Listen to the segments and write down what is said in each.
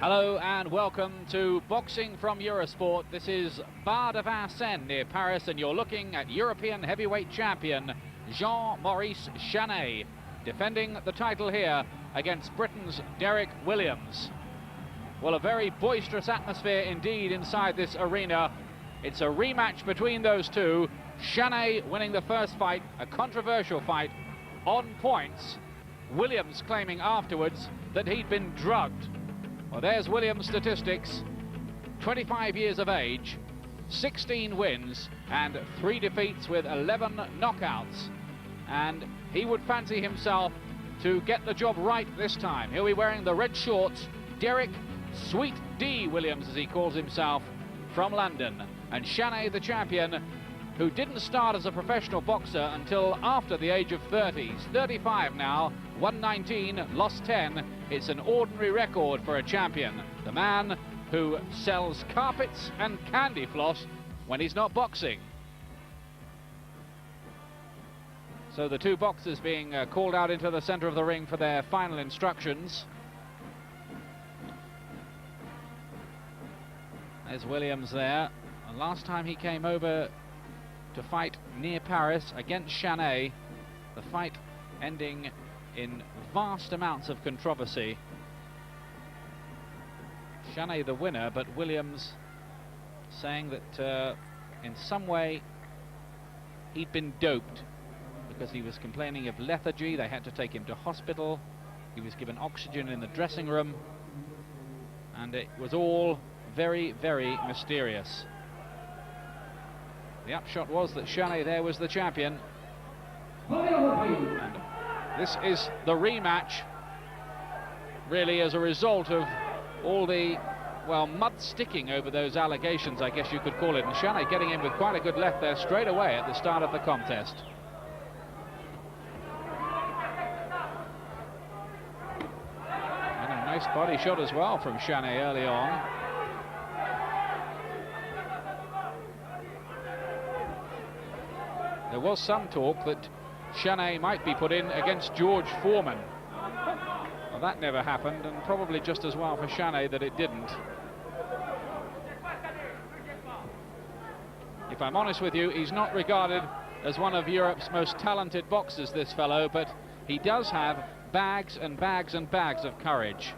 Hello and welcome to Boxing from Eurosport. This is Bar de Vincennes near Paris, and you're looking at European heavyweight champion Jean-Maurice Chanet, defending the title here against Britain's Derek Williams. Well, a very boisterous atmosphere indeed inside this arena. It's a rematch between those two. Chanet winning the first fight, a controversial fight, on points. Williams claiming afterwards that he'd been drugged. Well, there's Williams' statistics. 25 years of age, 16 wins and 3 defeats with 11 knockouts. And he would fancy himself to get the job right this time. He'll be wearing the red shorts. Derek Sweet D Williams, as he calls himself, from London. And Chanet, the champion, who didn't start as a professional boxer until after the age of 30. He's 35 now, won 19, lost 10. It's an ordinary record for a champion. The man who sells carpets and candy floss when he's not boxing. So the two boxers being called out into the center of the ring for their final instructions. There's Williams there. And last time he came over to fight near Paris against Chanet, the fight ending in vast amounts of controversy. Chanet the winner, but Williams saying that in some way he'd been doped because he was complaining of lethargy. They had to take him to hospital. He was given oxygen in the dressing room, and it was all very, very mysterious. The upshot was that Chanet there was the champion. And this is the rematch, really, as a result of all the, well, mud sticking over those allegations, I guess you could call it. And Chanet getting in with quite a good left there straight away at the start of the contest. And a nice body shot as well from Chanet early on. There was some talk that Chanet might be put in against George Foreman. Well, that never happened, and probably just as well for Chanet that it didn't. If I'm honest with you, he's not regarded as one of Europe's most talented boxers, this fellow, but he does have bags and bags and bags of courage.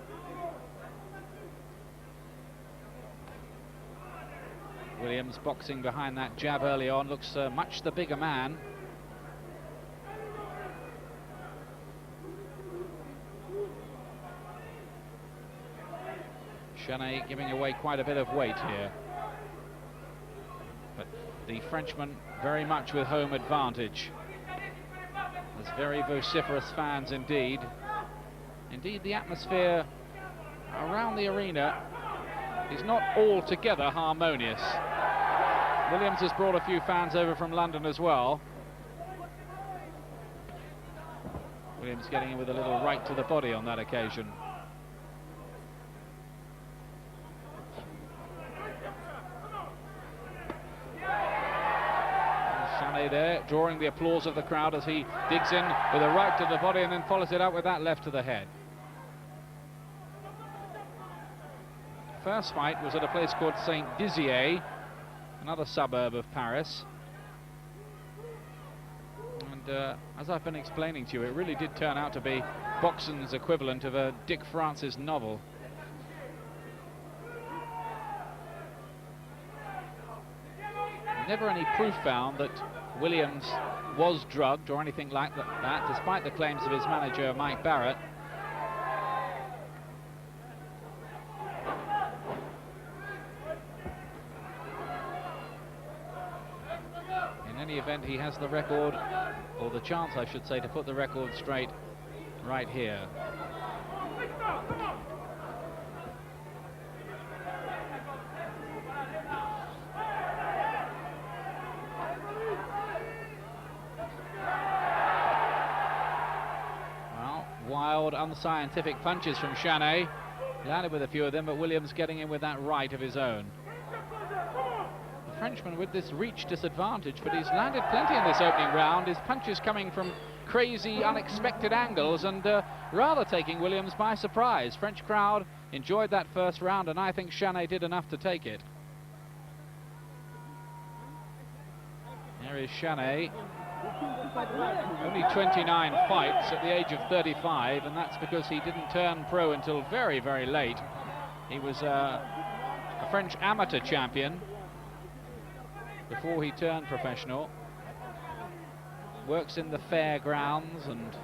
Williams boxing behind that jab early on, looks much the bigger man. Chanet giving away quite a bit of weight here. But the Frenchman very much with home advantage. There's very vociferous fans indeed. Indeed, the atmosphere around the arena is not altogether harmonious. Williams has brought a few fans over from London as well. Williams getting in with a little right to the body on that occasion. Chanet there, drawing the applause of the crowd as he digs in with a right to the body and then follows it up with that left to the head. First fight was at a place called Saint-Dizier, another suburb of Paris. And as I've been explaining to you, it really did turn out to be boxing's equivalent of a Dick Francis novel. Never any proof found that Williams was drugged or anything like that, despite the claims of his manager, Mike Barrett. In any event, he has the record, or the chance I should say, to put the record straight right here. Well, wild, unscientific punches from Chanet. He landed with a few of them, but Williams getting in with that right of his own. Frenchman with this reach disadvantage, but he's landed plenty in this opening round. His punches coming from crazy, unexpected angles, and rather taking Williams by surprise. French crowd enjoyed that first round, and I think Chanet did enough to take it. There is Chanet. Only 29 fights at the age of 35, and that's because he didn't turn pro until very, very late. He was a French amateur champion before he turned professional. Works in the fairgrounds, and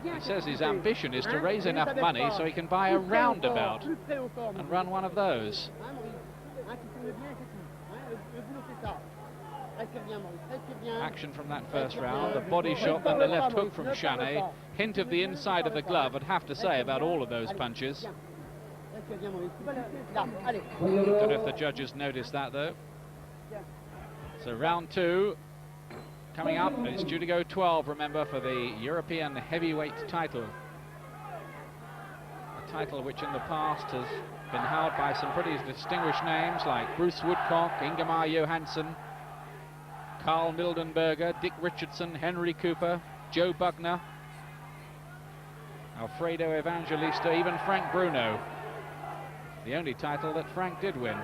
he says his ambition is to raise enough money so he can buy a roundabout and run one of those. Action from that first round, a body shot, then the left hook from Chanet. Hint of the inside of the glove, I'd have to say, about all of those punches. Don't know if the judges noticed that, though. So round two coming up. It's due to go 12, remember, for the European heavyweight title. A title which in the past has been held by some pretty distinguished names like Bruce Woodcock, Ingemar Johansson, Carl Mildenberger, Dick Richardson, Henry Cooper, Joe Bugner, Alfredo Evangelista, even Frank Bruno. The only title that Frank did win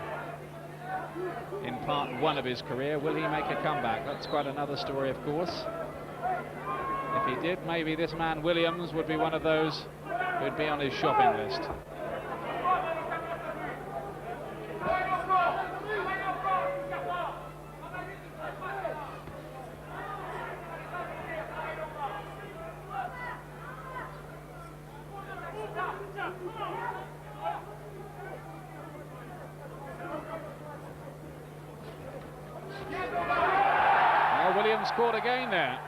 in part one of his career. Will he make a comeback? That's quite another story, of course. If he did, maybe this man Williams would be one of those who'd be on his shopping list. Williams caught again there.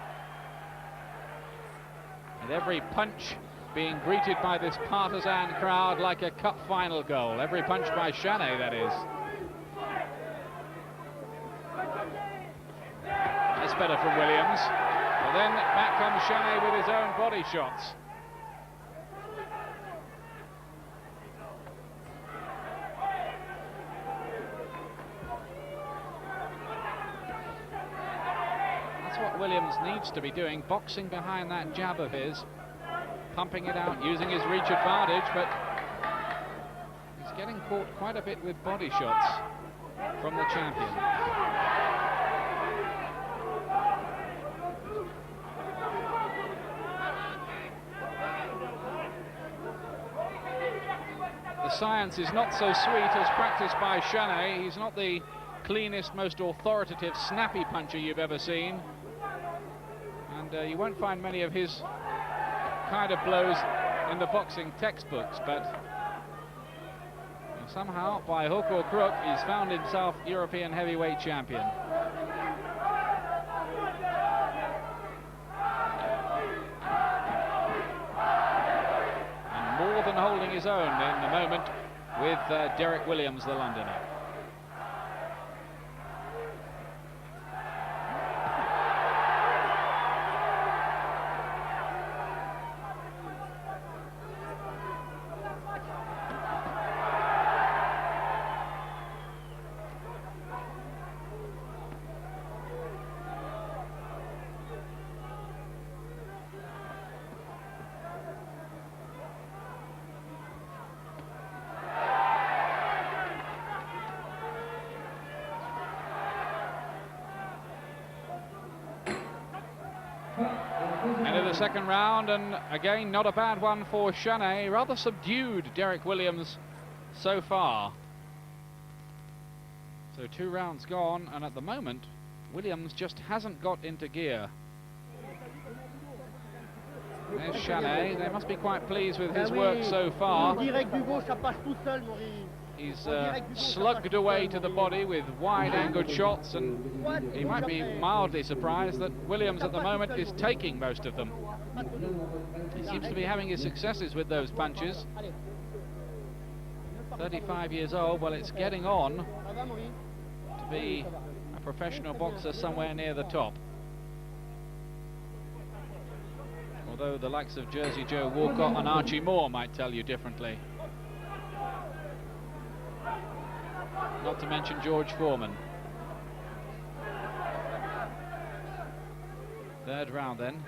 And every punch being greeted by this partisan crowd like a cup final goal. Every punch by Chanet, that is. That's better from Williams. But then back comes Chanet with his own body shots. Williams needs to be doing, boxing behind that jab of his, pumping it out, using his reach advantage, but he's getting caught quite a bit with body shots from the champion. The science is not so sweet as practiced by Chanet. He's not the cleanest, most authoritative, snappy puncher you've ever seen. And you won't find many of his kind of blows in the boxing textbooks, but somehow, by hook or crook, he's found himself European heavyweight champion. And more than holding his own in the moment with Derek Williams, the Londoner. Into the second round, and again not a bad one for Chanet. Rather subdued Derek Williams so far. So 2 rounds gone, and at the moment Williams just hasn't got into gear. There's Chanet. They must be quite pleased with his work so far. He's slugged away to the body with wide-angled shots, and he might be mildly surprised that Williams at the moment is taking most of them. He seems to be having his successes with those punches. 35 years old, well, it's getting on to be a professional boxer somewhere near the top. Although the likes of Jersey Joe Walcott and Archie Moore might tell you differently. Not to mention George Foreman. Third round then.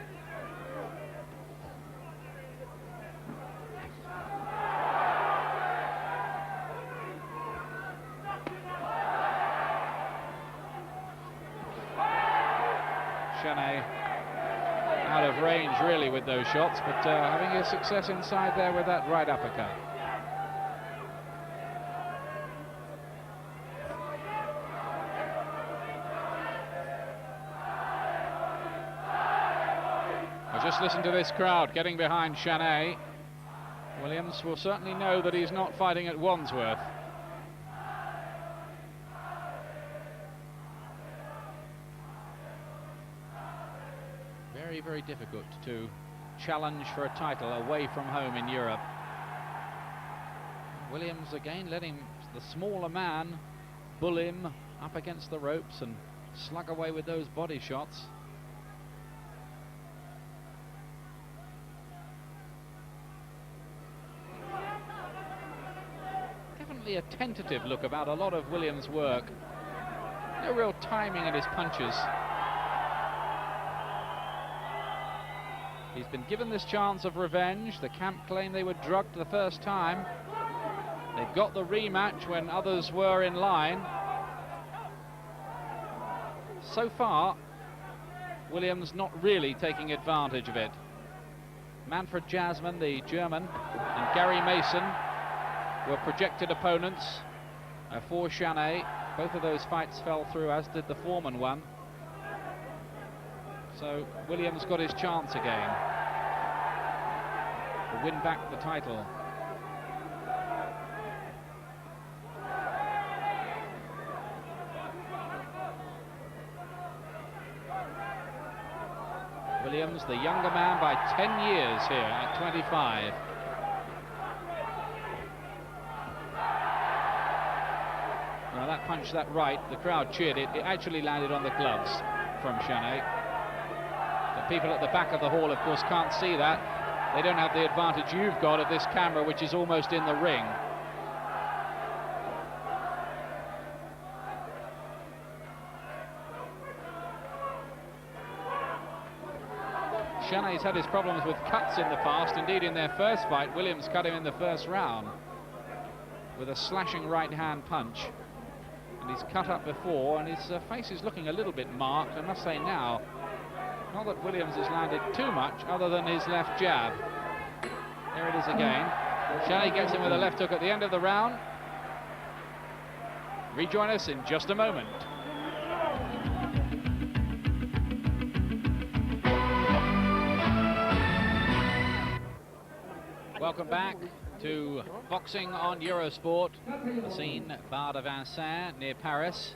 Chanet out of range really with those shots, but having a success inside there with that right uppercut. Well, just listen to this crowd getting behind Chanet. Williams will certainly know that he's not fighting at Wandsworth. Very, very difficult to challenge for a title away from home in Europe. Williams again letting the smaller man bull him up against the ropes and slug away with those body shots. Definitely a tentative look about a lot of Williams' work. No real timing in his punches. He's been given this chance of revenge. The camp claim they were drugged the first time. They got the rematch when others were in line. So far, Williams not really taking advantage of it. Manfred Jasmin, the German, and Gary Mason were projected opponents for Chanet. Both of those fights fell through, as did the Foreman one. So Williams got his chance again to win back the title. Williams, the younger man by 10 years here at 25. Now that punch, that right, the crowd cheered it. It actually landed on the gloves from Chanet. The people at the back of the hall, of course, can't see that. They don't have the advantage you've got of this camera, which is almost in the ring. Chanet's had his problems with cuts in the past. Indeed, in their first fight, Williams cut him in the first round with a slashing right-hand punch. And he's cut up before, and his face is looking a little bit marked, I must say now. Not that Williams has landed too much, other than his left jab. There it is again. Chanet gets him with a left hook at the end of the round. Rejoin us in just a moment. Welcome back to boxing on Eurosport. The scene, Bar de Vincennes near Paris.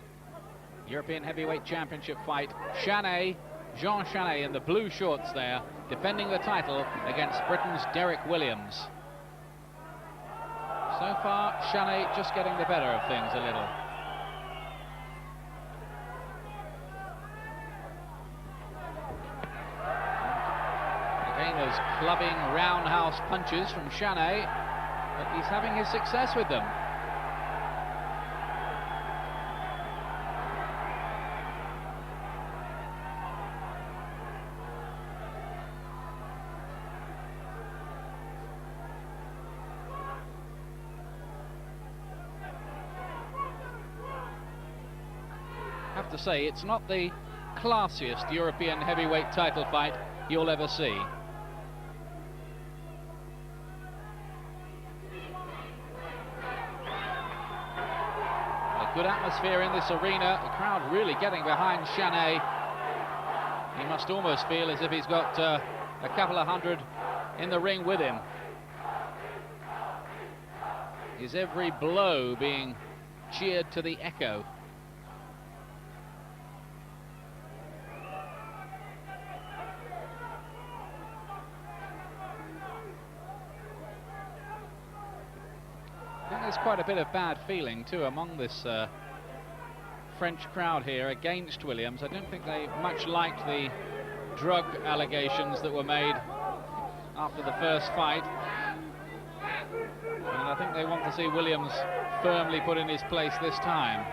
European Heavyweight Championship fight. Chanet, Jean Chanet in the blue shorts there, defending the title against Britain's Derek Williams. So far, Chanet just getting the better of things a little. Again, those clubbing roundhouse punches from Chanet, but he's having his success with them. I have to say, it's not the classiest European heavyweight title fight you'll ever see. A good atmosphere in this arena, the crowd really getting behind Chanet. He must almost feel as if he's got a couple of hundred in the ring with him. Is every blow being cheered to the echo? I think there's quite a bit of bad feeling too among this French crowd here against Williams. I don't think they much liked the drug allegations that were made after the first fight, and I think they want to see Williams firmly put in his place this time.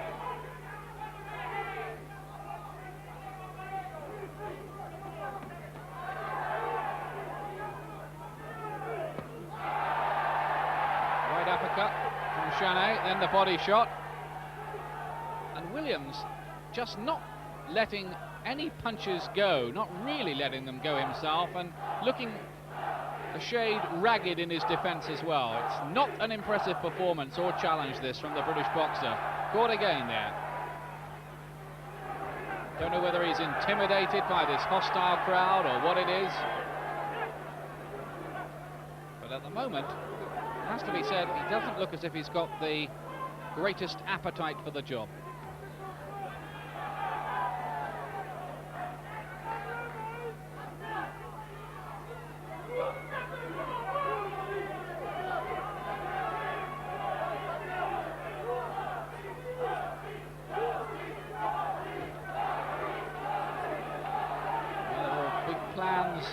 Right uppercut from Chanet, then the body shot. And Williams just not letting any punches go, not really letting them go himself, and looking a shade ragged in his defence as well. It's not an impressive performance or challenge, this, from the British boxer. Caught again there. Don't know whether he's intimidated by this hostile crowd or what it is. But at the moment, it has to be said, he doesn't look as if he's got the greatest appetite for the job.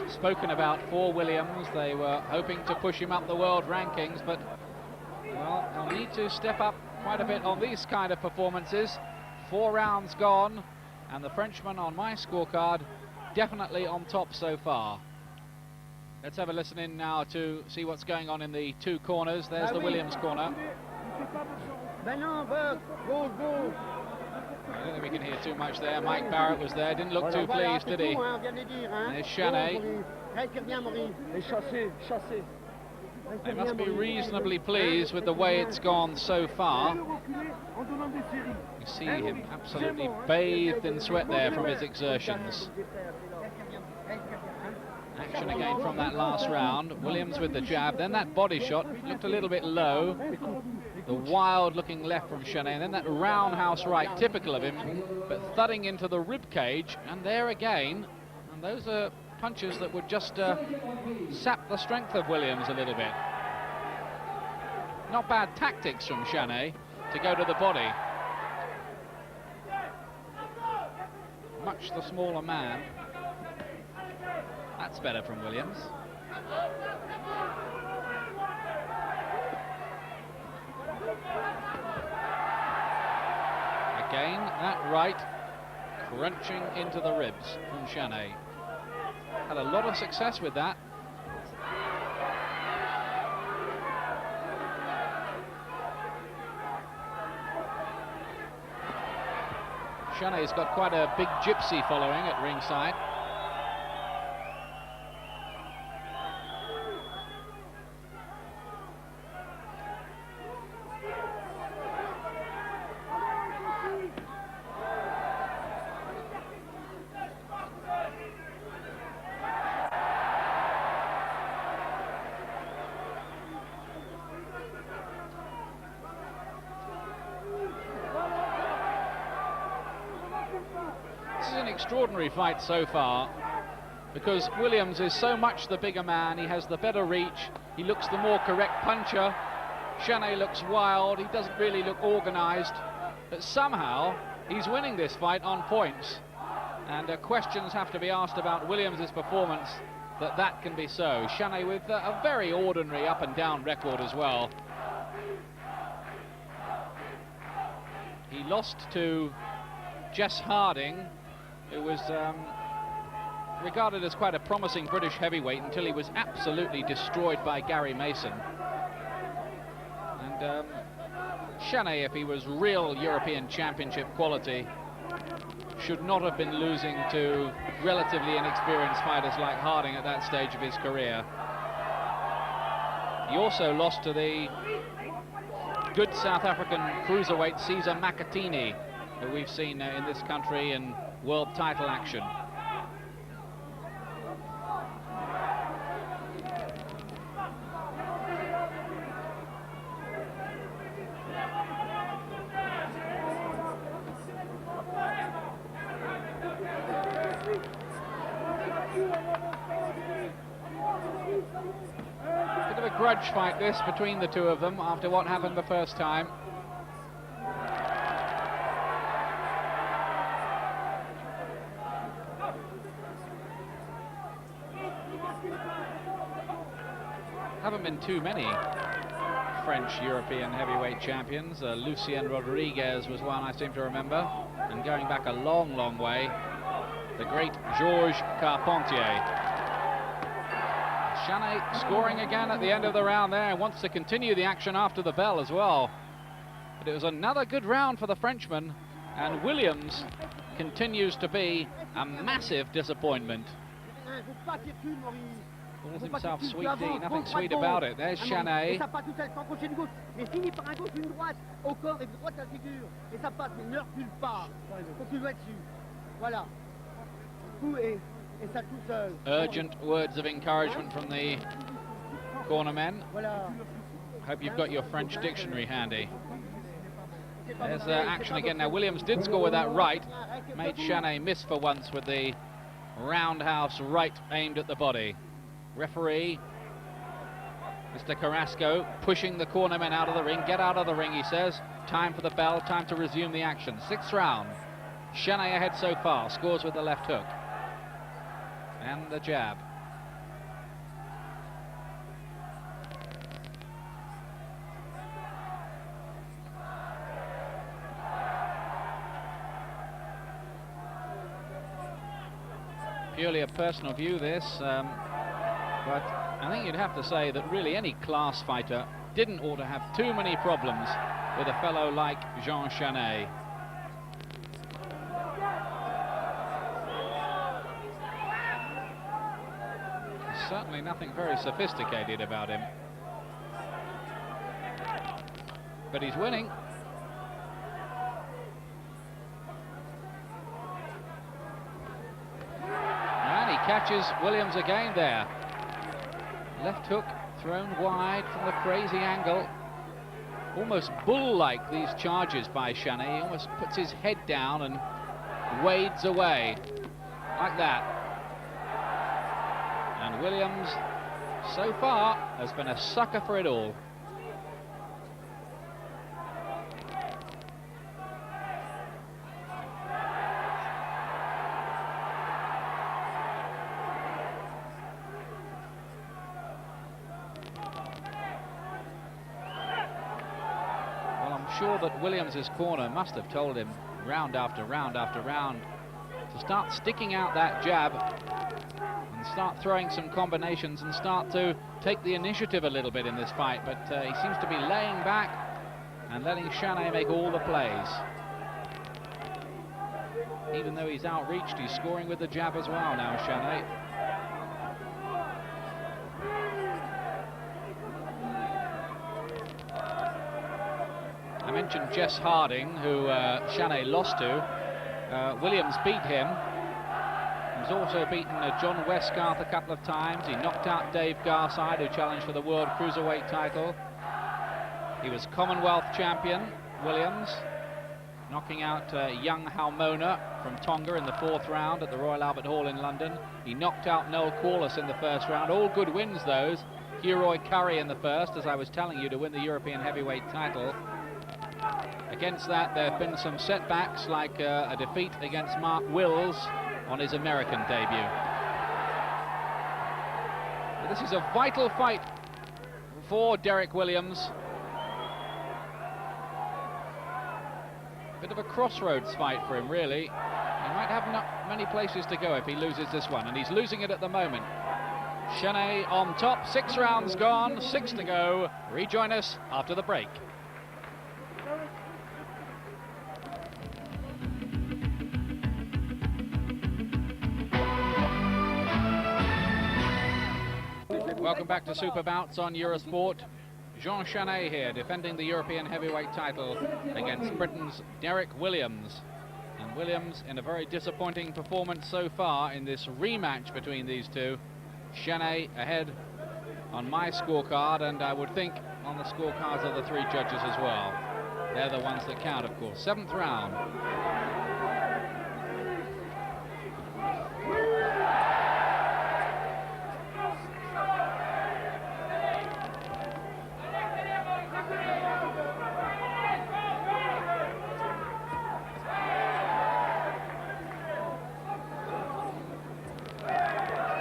Spoken about for Williams. They were hoping to push him up the world rankings, but well, they'll need to step up quite a bit on these kind of performances. 4 rounds gone, and the Frenchman on my scorecard definitely on top so far. Let's have a listen in now to see what's going on in the 2 corners. There's the Williams corner. I don't think we can hear too much there. Mike Barrett was there, didn't look too pleased, did he? There's Chanet. They must be reasonably pleased with the way it's gone so far. You see him absolutely bathed in sweat there from his exertions. Action again from that last round. Williams with the jab, then that body shot looked a little bit low. The wild-looking left from Chanet, and then that roundhouse right, typical of him, but thudding into the rib cage, and there again. And those are punches that would just sap the strength of Williams a little bit. Not bad tactics from Chanet to go to the body. Much the smaller man. That's better from Williams. Again, that right crunching into the ribs from Chanet. Had a lot of success with that. Chanet's got quite a big gypsy following at ringside. Extraordinary fight so far, because Williams is so much the bigger man. He has the better reach, he looks the more correct puncher. Chanet looks wild, he doesn't really look organized, but somehow he's winning this fight on points, and questions have to be asked about Williams' performance that can be so. Chanet with a very ordinary up and down record as well. He lost to Jess Harding, who was regarded as quite a promising British heavyweight until he was absolutely destroyed by Gary Mason. And Chanet, if he was real European Championship quality, should not have been losing to relatively inexperienced fighters like Harding at that stage of his career. He also lost to the good South African cruiserweight Cesar Makatini, who we've seen in this country in world title action. Bit of a grudge fight this between the two of them after what happened the first time. Haven't been too many French European heavyweight champions. Lucien Rodriguez was one I seem to remember, and going back a long, long way, the great Georges Carpentier. Chanet scoring again at the end of the round there, and wants to continue the action after the bell as well. But it was another good round for the Frenchman, and Williams continues to be a massive disappointment. Calls himself sweetie, nothing sweet about it. There's Chanet. Urgent words of encouragement from the cornermen. Hope you've got your French dictionary handy. There's action again now. Williams did score with that right, made Chanet miss for once with the roundhouse right aimed at the body. Referee Mr. Carrasco pushing the cornermen out of the ring. Get out of the ring, he says. Time for the bell, time to resume the action. 6th round. Chanet ahead so far, scores with the left hook and the jab. Purely a personal view, this, but I think you'd have to say that really any class fighter didn't ought to have too many problems with a fellow like Jean Chanet. There's certainly nothing very sophisticated about him, but he's winning. Catches Williams again there. Left hook thrown wide from the crazy angle. Almost bull-like, these charges by Chanet. He almost puts his head down and wades away like that. And Williams, so far, has been a sucker for it all. Sure that Williams's corner must have told him round after round after round to start sticking out that jab and start throwing some combinations and start to take the initiative a little bit in this fight, but he seems to be laying back and letting Chanet make all the plays. Even though he's outreached, he's scoring with the jab as well now, Chanet. I mentioned Jess Harding, who Chanet lost to. Williams beat him. He's also beaten John Westgarth a couple of times. He knocked out Dave Garside, who challenged for the World Cruiserweight title. He was Commonwealth champion, Williams, knocking out young Halmona from Tonga in the 4th round at the Royal Albert Hall in London. He knocked out Noel Corliss in the 1st round. All good wins, those. Hugh Curry in the 1st, as I was telling you, to win the European heavyweight title. Against that, there have been some setbacks, like a defeat against Mark Wills on his American debut. But this is a vital fight for Derek Williams. Bit of a crossroads fight for him, really. He might have not many places to go if he loses this one, and he's losing it at the moment. Chanet on top, 6 rounds gone, 6 to go. Rejoin us after the break. Welcome back to Super Bouts on Eurosport. Jean Chanet here, defending the European heavyweight title against Britain's Derek Williams. And Williams in a very disappointing performance so far in this rematch between these two. Chanet ahead on my scorecard, and I would think on the scorecards of the 3 judges as well. They're the ones that count, of course. 7th round.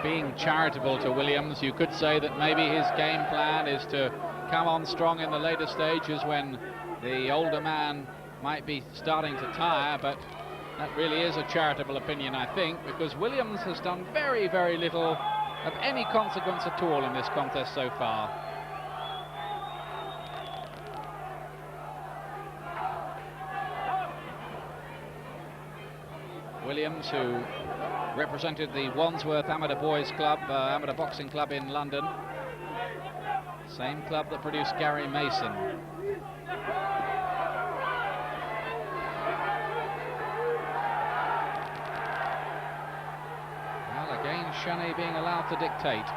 Being charitable to Williams, you could say that maybe his game plan is to come on strong in the later stages when the older man might be starting to tire, but that really is a charitable opinion, I think, because Williams has done very, very little of any consequence at all in this contest so far. Williams, who represented the Wandsworth Amateur Boys Club, Amateur Boxing Club in London. Same club that produced Gary Mason. Well, again, Chanet being allowed to dictate.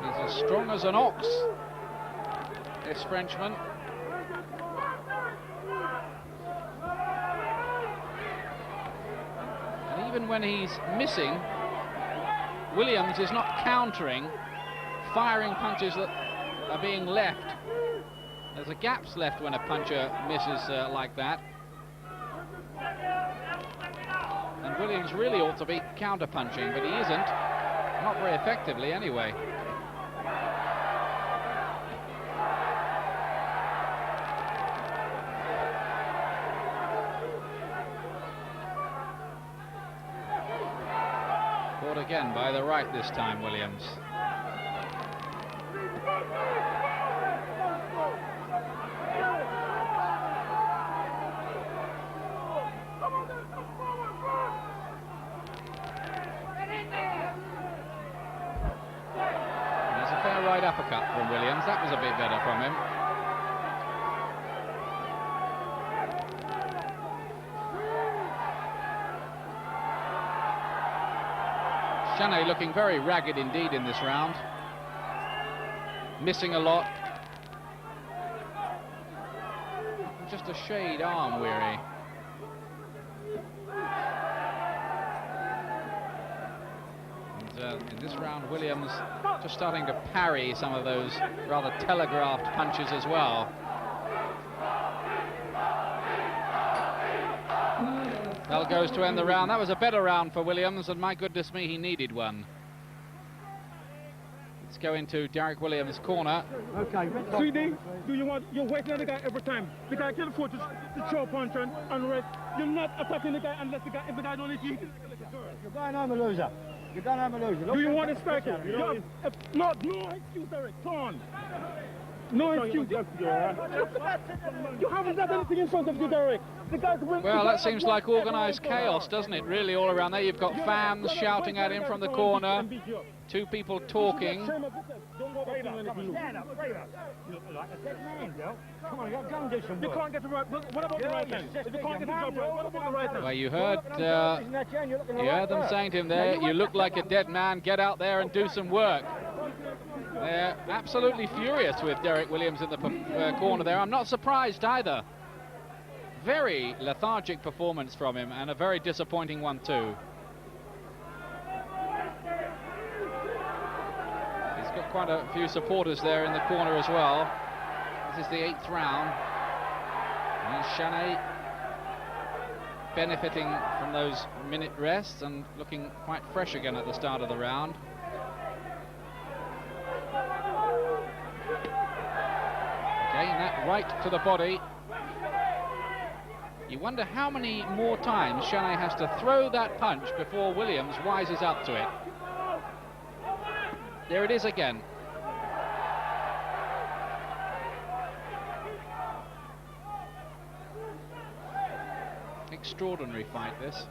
He's as strong as an ox, this Frenchman. And even when he's missing, Williams is not countering, firing punches that are being left. There's a gaps left when a puncher misses like that. And Williams really ought to be counter-punching, but he isn't. Not very effectively, anyway. Caught again by the right this time, Williams. There's a fair right uppercut from Williams. That was a bit better from him. Chanet looking very ragged indeed in this round. Missing a lot. Just a shade arm weary. And in this round, Williams just starting to parry some of those rather telegraphed punches as well. That goes to end the round. That was a better round for Williams, and my goodness me, he needed one. Let's go into Derek Williams' corner. Okay, CD, do you want, you're waiting on the guy every time. The guy can afford to throw punch and rest. You're not attacking the guy unless if the guy don't let you. You're going home a loser. You're going home a loser. Do you want to strike him? No excuse, Derek. Come on. No excuse. You haven't got anything in front of you, Derek. The guy's well, that seems like organised chaos, doesn't it? Really, all around there. You've got fans shouting at him from the corner. Two people talking. Stand up, you look like a dead man, Joe. Come on, go and do some work. You can't get the right. What about the right hand? If you can't get the job right, what about the right hand? Well, you heard them saying to him there, you look like a dead man, get out there and do some work. They're absolutely furious with Derek Williams in the corner there. I'm not surprised either. Very lethargic performance from him, and a very disappointing one too. He's got quite a few supporters there in the corner as well. This is the 8th round. And Chanet benefiting from those minute rests and looking quite fresh again at the start of the round. Again, that right to the body. You wonder how many more times Chanet has to throw that punch before Williams wises up to it. There it is again. Extraordinary fight, this.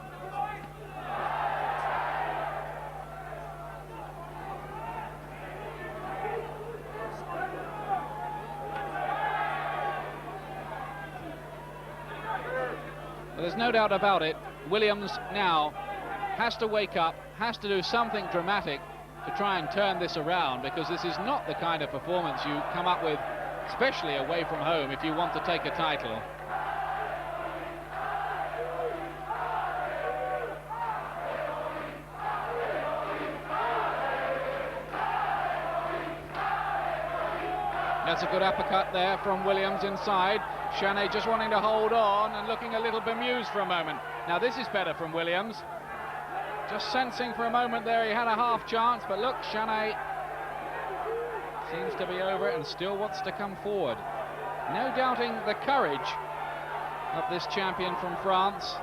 But there's no doubt about it, Williams now has to wake up, has to do something dramatic to try and turn this around, because this is not the kind of performance you come up with, especially away from home, if you want to take a title. That's a good uppercut there from Williams inside. Chanet just wanting to hold on and looking a little bemused for a moment. Now this is better from Williams. Just sensing for a moment there he had a half chance, but look, Chanet seems to be over it and still wants to come forward. No doubting the courage of this champion from France.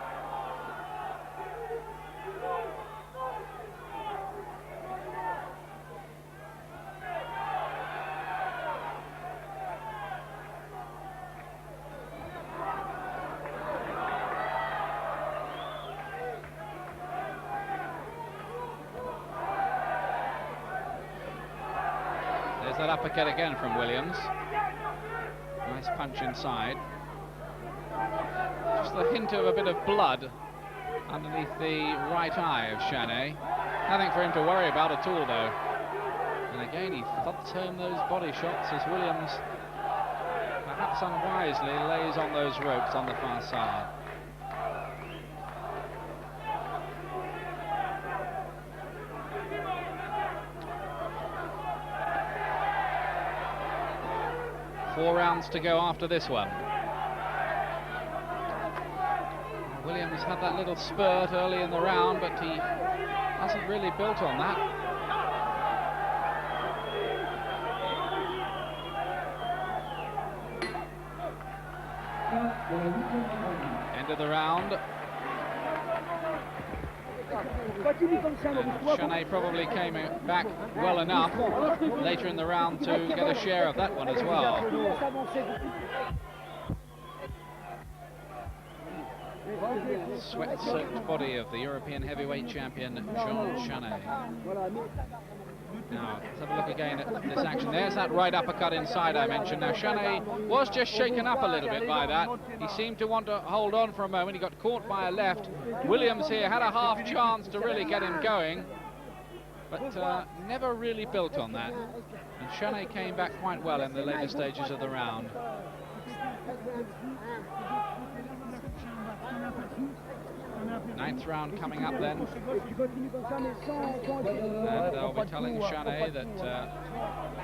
There's that uppercut again from Williams. Nice punch inside. Just the hint of a bit of blood underneath the right eye of Chanet. Nothing for him to worry about at all, though. And again, he thumps home those body shots as Williams, perhaps unwisely, lays on those ropes on the far side. Four rounds to go after this one. Williams had that little spurt early in the round, but he hasn't really built on that. End of the round. Chanet probably came back well enough later in the round to get a share of that one as well. Sweat-soaked body of the European heavyweight champion, Chanet. Now, let's have a look again at this action. There's that right uppercut inside I mentioned. Now, Chanet was just shaken up a little bit by that. He seemed to want to hold on for a moment. He got caught by a left. Williams here had a half chance to really get him going, but never really built on that. And Chanet came back quite well in the later stages of the round. Ninth round coming up then, and I'll be telling Chanet that,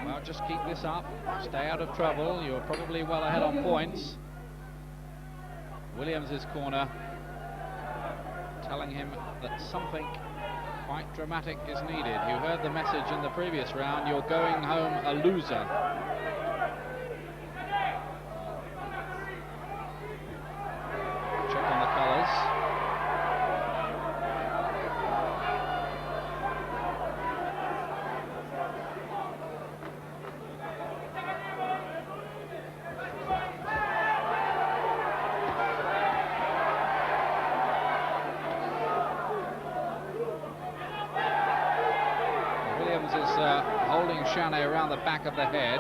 well, just keep this up, stay out of trouble, you're probably well ahead on points. Williams' corner telling him that something quite dramatic is needed. You heard the message in the previous round, you're going home a loser. Check on the colours. Holding Chanet around the back of the head.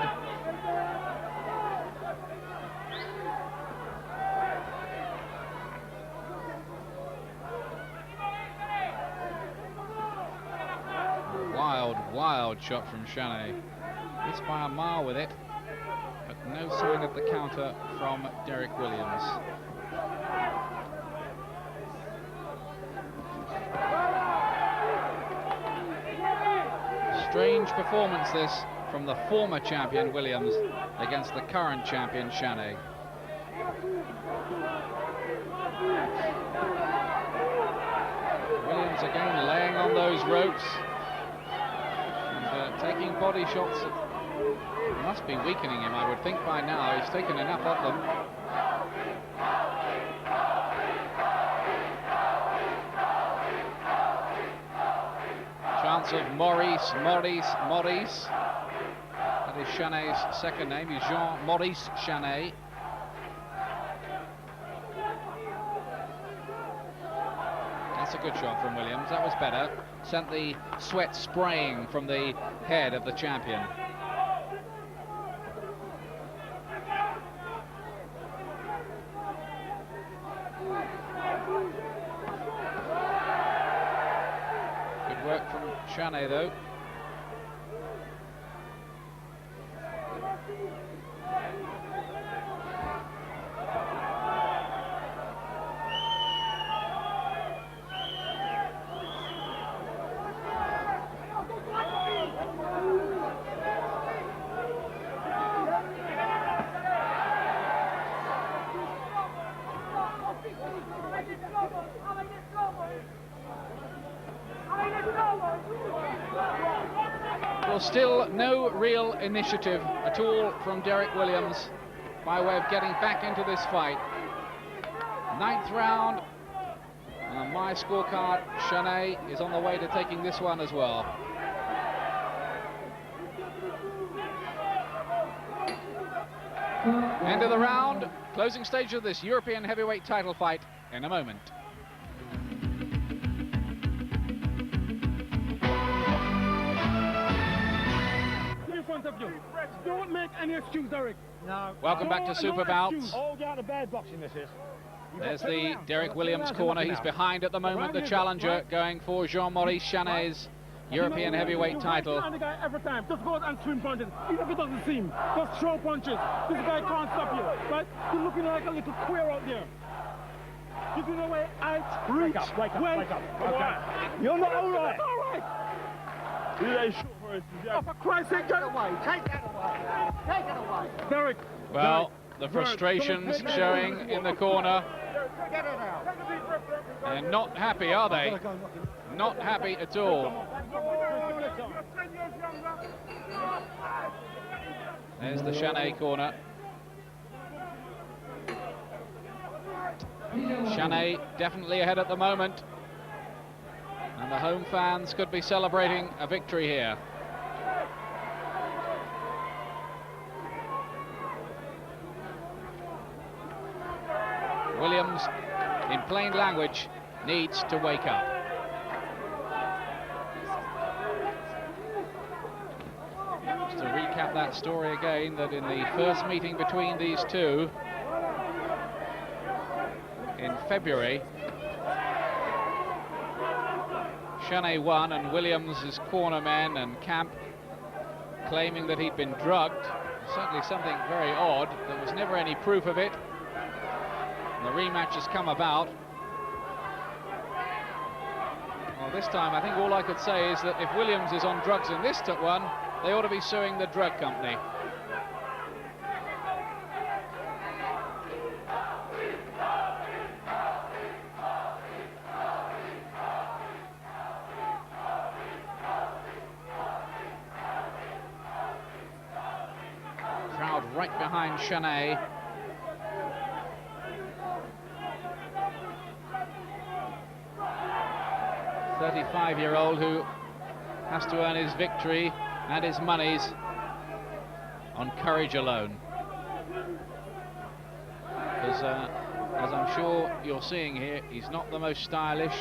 Wild shot from Chanet. Missed by a mile with it, but no sign of the counter from Derek Williams. Strange performance this from the former champion Williams against the current champion Chanet. Williams again laying on those ropes and taking body shots that must be weakening him, I would think by now. He's taken enough of them. Chance of Maurice. That is Chanet's second name. He's Jean-Maurice Chanet. That's a good shot from Williams. That was better. Sent the sweat spraying from the head of the champion. Work from Chanet though. Well, still no real initiative at all from Derek Williams by way of getting back into this fight. Ninth round. On my scorecard, Chanet is on the way to taking this one as well. End of the round. Closing stage of this European heavyweight title fight in a moment. front of you. Don't make any excuse, Derek. No. Welcome back to Super Bouts. Oh, out of bad boxing, this is. There's the Derek Williams corner. He's behind at the moment, the challenger, going for Jean-Maurice Chanet's European heavyweight title. The guy every time. Just go out and swing punches. Even if it doesn't seem. Just throw punches. This guy can't stop you. Right? You're looking like a little queer out there. You can know where I reach. Wake up. Okay. You're not all right. All right. Oh, for Christ's sake, Take that away. Take it away. Derek. Well, the frustrations showing in the corner. Get it out. They're not happy, are they? Not happy at all. There's the Chanet corner. Chanet definitely ahead at the moment. And the home fans could be celebrating a victory here. Williams, in plain language, needs to wake up. Just to recap that story again, that in the first meeting between these two in February, Chanet won, and Williams' cornermen and camp claiming that he'd been drugged. Certainly something very odd. There was never any proof of it. And the rematch has come about. Well, this time I think all I could say is that if Williams is on drugs in this one, they ought to be suing the drug company. Crowd right behind Chanet. A 35-year-old who has to earn his victory and his monies on courage alone. Because, as I'm sure you're seeing here, he's not the most stylish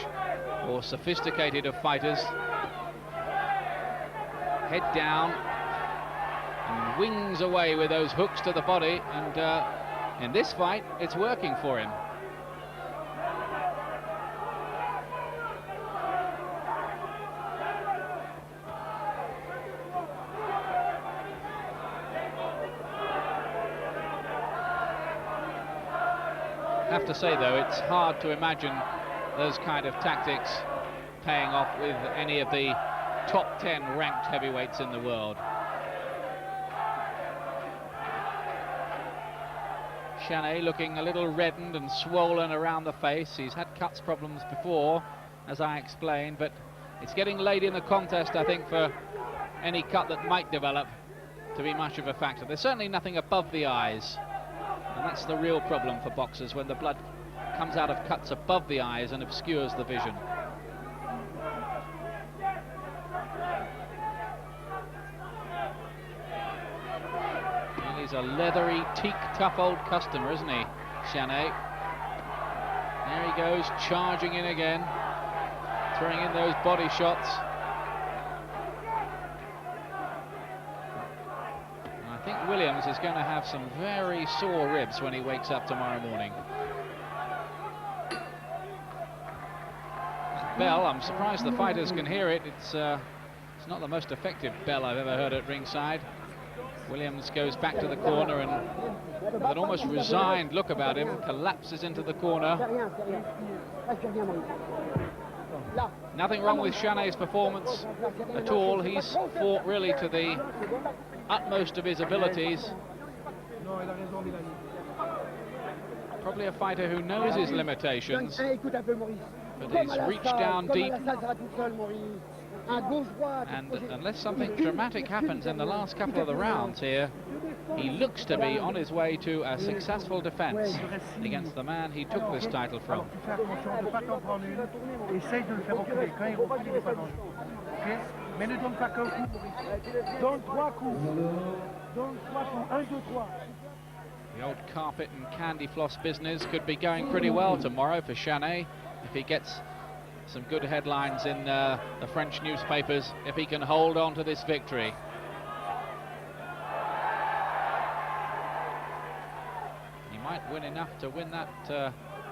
or sophisticated of fighters. Head down and wings away with those hooks to the body, and in this fight it's working for him. I have to say though, it's hard to imagine those kind of tactics paying off with any of the top 10 ranked heavyweights in the world. Chanet looking a little reddened and swollen around the face. He's had cuts problems before, as I explained, but it's getting late in the contest, I think, for any cut that might develop to be much of a factor. There's certainly nothing above the eyes, and that's the real problem for boxers, when the blood comes out of cuts above the eyes and obscures the vision. And he's a leathery, teak-tough old customer, isn't he, Chanet? There he goes, charging in again, throwing in those body shots. I think Williams is going to have some very sore ribs when he wakes up tomorrow morning. Bell, I'm surprised the fighters can hear it. It's not the most effective bell I've ever heard at ringside. Williams goes back to the corner and with an almost resigned look about him, collapses into the corner. Nothing wrong with Chanet's performance at all. He's fought really to the utmost of his abilities. Probably a fighter who knows his limitations, but he's reached down deep, and unless something dramatic happens in the last couple of the rounds here, he looks to be on his way to a successful defense against the man he took this title from. The old carpet and candy floss business could be going pretty well tomorrow for Chanet if he gets some good headlines in the French newspapers, if he can hold on to this victory. win enough to win that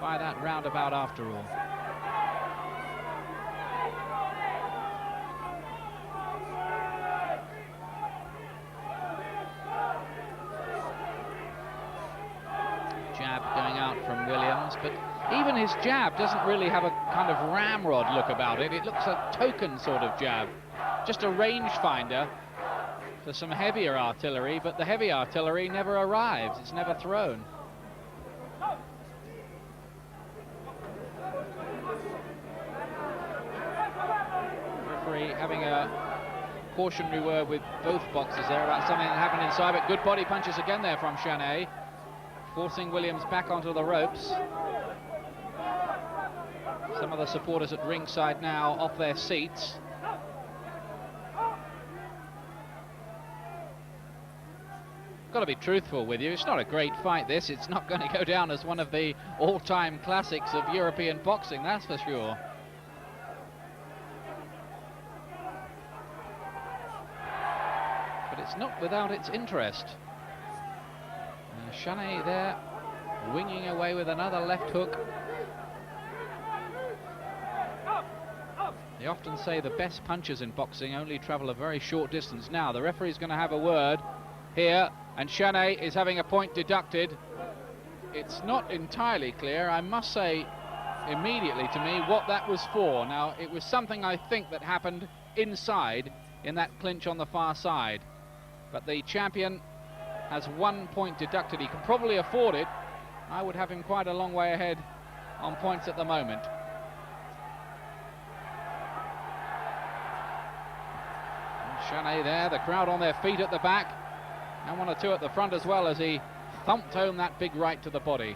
by that roundabout after all. Jab going out from Williams, but even his jab doesn't really have a kind of ramrod look about it. It looks a token sort of jab, just a rangefinder for some heavier artillery, but the heavy artillery never arrives, it's never thrown. Referee having a cautionary word with both boxers there about something that happened inside, but good body punches again there from Chanet, forcing Williams back onto the ropes. Some of the supporters at ringside now off their seats. Got to be truthful with you, it's not a great fight this, it's not going to go down as one of the all-time classics of European boxing, that's for sure. But it's not without its interest. Chanet there, winging away with another left hook. They often say the best punchers in boxing only travel a very short distance. Now the referee's going to have a word here, and Chanet is having a point deducted. It's not entirely clear, I must say immediately to me, what that was for. Now it was something I think that happened inside in that clinch on the far side, but the champion has 1 point deducted. He can probably afford it. I would have him quite a long way ahead on points at the moment. Chanet there, the crowd on their feet at the back, and 1 or 2 at the front as well as he thumped home that big right to the body.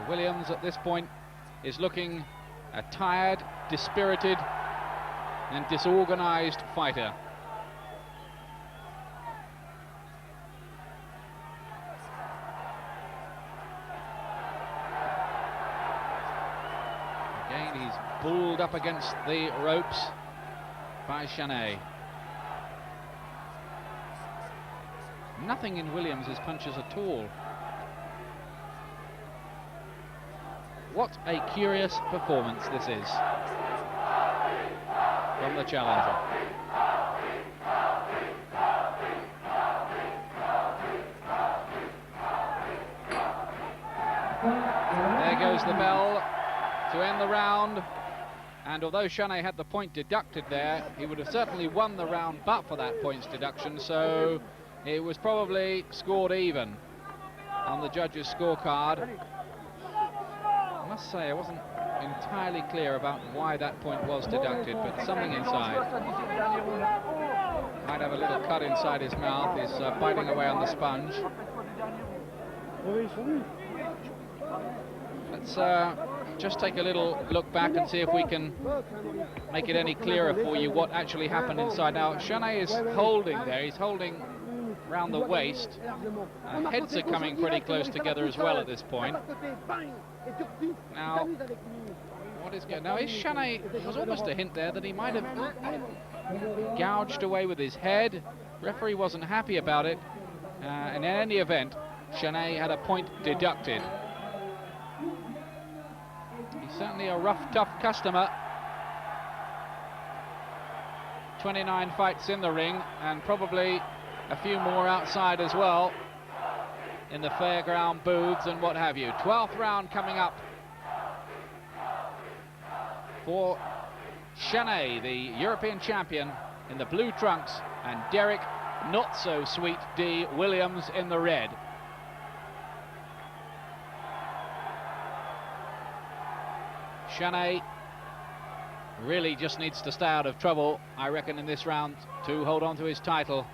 Williams at this point is looking a tired, dispirited and disorganized fighter. Again, he's bulled up against the ropes by Chanet. Nothing in Williams' punches at all. What a curious performance this is from the challenger. There goes the bell to end the round, and although Chanet had the point deducted there, he would have certainly won the round but for that points deduction, so it was probably scored even on the judges' scorecard. I must say I wasn't entirely clear about why that point was deducted, but something inside. Might have a little cut inside his mouth, he's biting away on the sponge. Let's just take a little look back and see if we can make it any clearer for you what actually happened inside. Now Chanet is holding there, he's holding round the waist. Heads are coming pretty close together as well at this point. Now, what is going? Now, is Chanet? There was almost a hint there that he might have gouged away with his head. Referee wasn't happy about it. And in any event, Chanet had a point deducted. He's certainly a rough, tough customer. 29 fights in the ring, and probably a few more outside as well in the fairground booths and what have you. 12th round coming up for Chanet, the European champion, in the blue trunks, and Derek not so sweet D Williams in the red. Chanet really just needs to stay out of trouble, I reckon, in this round to hold on to his title.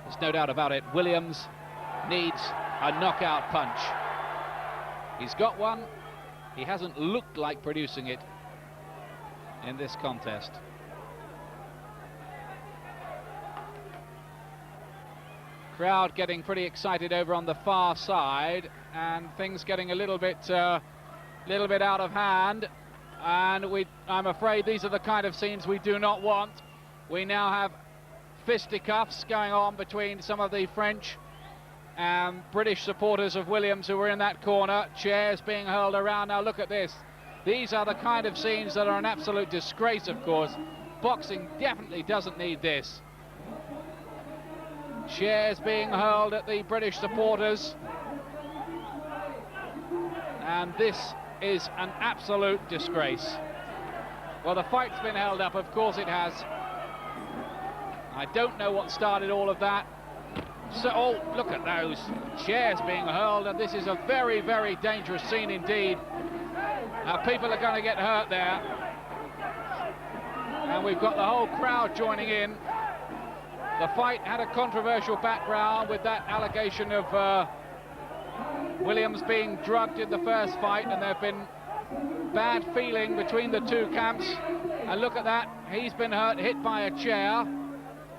There's no doubt about it. Williams needs a knockout punch. He's got one. He hasn't looked like producing it in this contest. Crowd getting pretty excited over on the far side, and things getting a little bit out of hand. And I'm afraid these are the kind of scenes we do not want. We now have fisticuffs going on between some of the French and British supporters of Williams who were in that corner. Chairs being hurled around. Now look at this. These are the kind of scenes that are an absolute disgrace, of course. Boxing definitely doesn't need this. Chairs being hurled at the British supporters. And this is an absolute disgrace. Well, the fight's been held up, of course it has. I don't know what started all of that. So, oh, look at those chairs being hurled, and this is a very, very dangerous scene indeed. Now, people are going to get hurt there. And we've got the whole crowd joining in. The fight had a controversial background with that allegation of Williams being drugged in the first fight, and there have been bad feeling between the two camps. And look at that, he's been hit by a chair,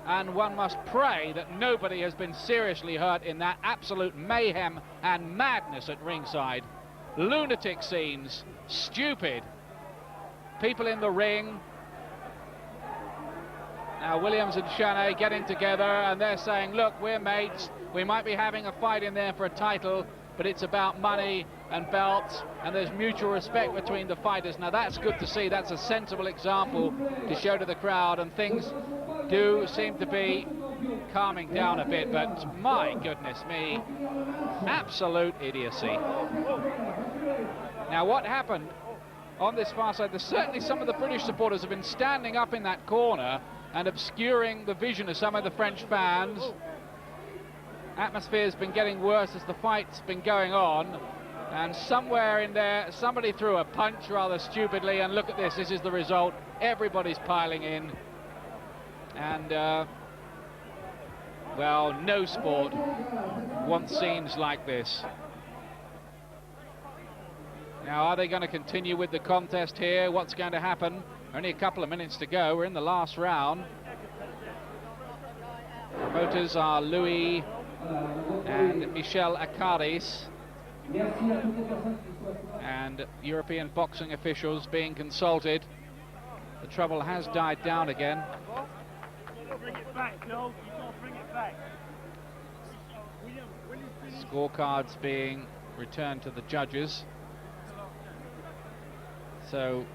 and one must pray that nobody has been seriously hurt in that absolute mayhem and madness at ringside. Lunatic scenes, stupid. People in the ring. Now Williams and Chanet getting together, and they're saying, look, we're mates, we might be having a fight in there for a title, but it's about money and belts, and there's mutual respect between the fighters. Now that's good to see. That's a sensible example to show to the crowd, and things do seem to be calming down a bit, but my goodness me, absolute idiocy. Now what happened on this far side, there's certainly some of the British supporters have been standing up in that corner and obscuring the vision of some of the French fans. Atmosphere's been getting worse as the fight's been going on, and somewhere in there somebody threw a punch rather stupidly, and look at this, this is the result. Everybody's piling in, and well, no sport wants scenes like this. Now, are they going to continue with the contest here? What's going to happen? Only a couple of minutes to go. We're in the last round. Promoters are Louis and Michel Acaris, and European boxing officials being consulted. The trouble has died down again. Bring it back, Joe. You don't bring it back. Scorecards being returned to the judges. So,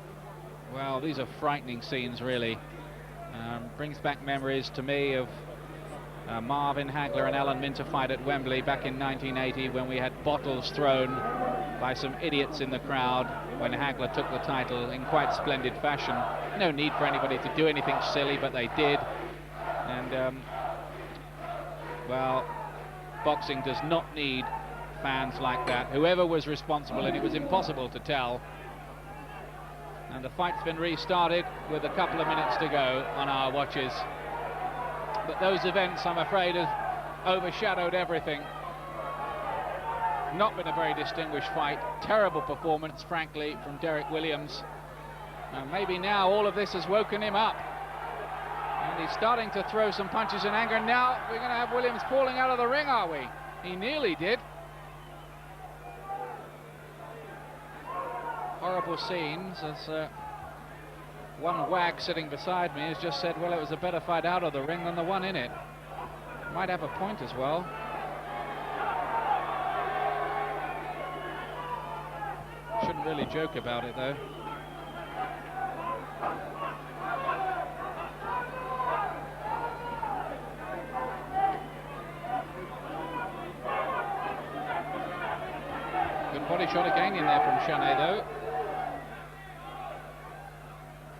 well, these are frightening scenes, really. Brings back memories to me of Marvin Hagler and Alan Minter fight at Wembley back in 1980, when we had bottles thrown by some idiots in the crowd when Hagler took the title in quite splendid fashion. No need for anybody to do anything silly, but they did. And, well, boxing does not need fans like that. Whoever was responsible, and it was impossible to tell. And the fight's been restarted with a couple of minutes to go on our watches. But those events, I'm afraid, have overshadowed everything. Not been a very distinguished fight. Terrible performance, frankly, from Derek Williams. Maybe now all of this has woken him up, and he's starting to throw some punches in anger. Now we're going to have Williams falling out of the ring, are we? He nearly did. Horrible scenes, as one wag sitting beside me has just said, well, it was a better fight out of the ring than the one in it. Might have a point as well. Shouldn't really joke about it, though. Good body shot again in there from Chanet, though.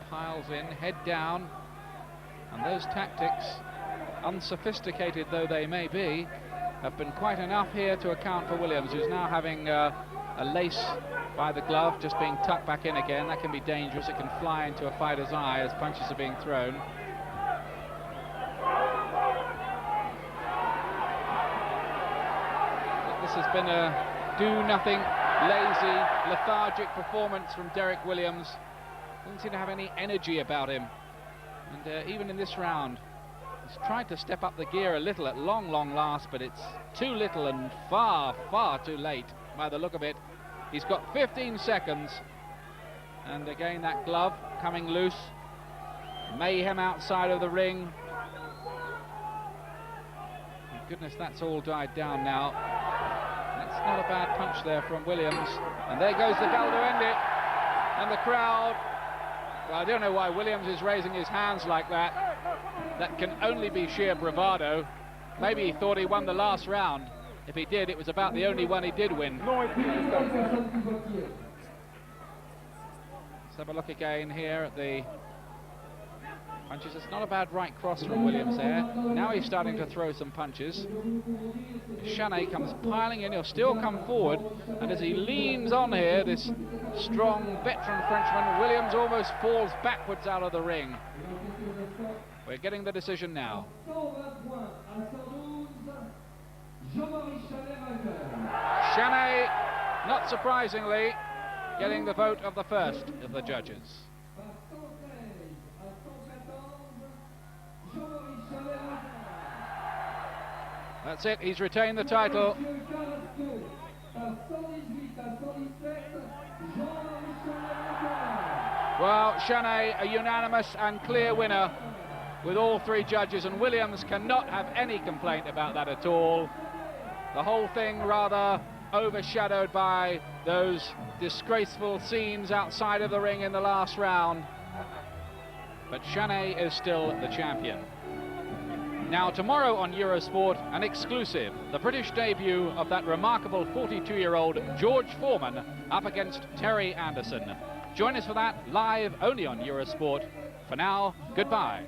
Piles in, head down, and those tactics, unsophisticated though they may be, have been quite enough here to account for Williams, who's now having a lace by the glove just being tucked back in again. That can be dangerous. It can fly into a fighter's eye as punches are being thrown. But this has been a do-nothing, lazy, lethargic performance from Derek Williams. Doesn't seem to have any energy about him, and even in this round he's tried to step up the gear a little at long last, but it's too little and far too late by the look of it. He's got 15 seconds, and again that glove coming loose. Mayhem outside of the ring. Goodness, that's all died down now. That's not a bad punch there from Williams. And there goes the bell to end it. And the crowd, well, I don't know why Williams is raising his hands like that. That can only be sheer bravado. Maybe he thought he won the last round. If he did, it was about the only one he did win. Let's have a look again here at the punches. It's not a bad right cross from Williams there. Now he's starting to throw some punches. Chanet comes piling in. He'll still come forward. And as he leans on here, this strong veteran Frenchman, Williams almost falls backwards out of the ring. We're getting the decision now. Chanet, not surprisingly, getting the vote of the first of the judges. That's it, he's retained the title. Well, Chanet, a unanimous and clear winner with all three judges, and Williams cannot have any complaint about that at all. The whole thing rather overshadowed by those disgraceful scenes outside of the ring in the last round. But Chanet is still the champion. Now tomorrow on Eurosport, an exclusive, the British debut of that remarkable 42-year-old George Foreman up against Terry Anderson. Join us for that live only on Eurosport. For now, goodbye.